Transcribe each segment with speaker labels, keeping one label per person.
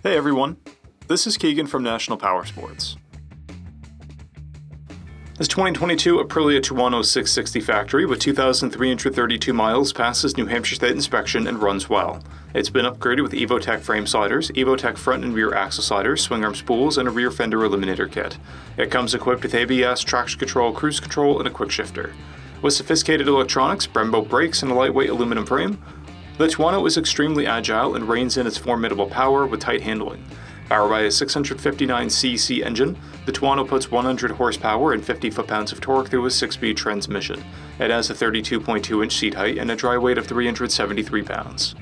Speaker 1: Hey everyone, this is Keegan from National Powersports. This 2022 Aprilia Tuono 660 factory with 2,332 miles passes New Hampshire State inspection and runs well. It's been upgraded with EvoTech frame sliders, EvoTech front and rear axle sliders, swing arm spools, and a rear fender eliminator kit. It comes equipped with ABS, traction control, cruise control, and a quick shifter. With sophisticated electronics, Brembo brakes, and a lightweight aluminum frame, the Tuono is extremely agile and reins in its formidable power with tight handling. Powered by a 659cc engine, the Tuono puts 100 horsepower and 50 foot-pounds of torque through a 6-speed transmission. It has a 32.2-inch seat height and a dry weight of 373 pounds.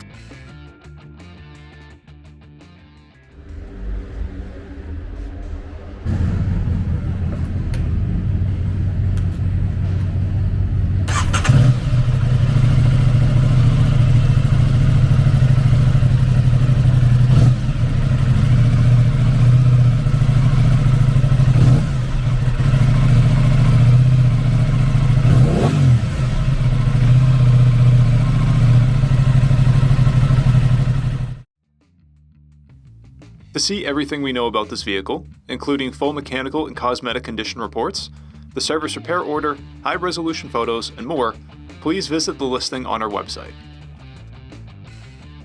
Speaker 1: To see everything we know about this vehicle, including full mechanical and cosmetic condition reports, the service repair order, high-resolution photos, and more, please visit the listing on our website.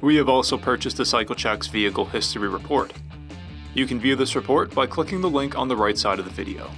Speaker 1: We have also purchased the CycleCheck's Vehicle History Report. You can view this report by clicking the link on the right side of the video.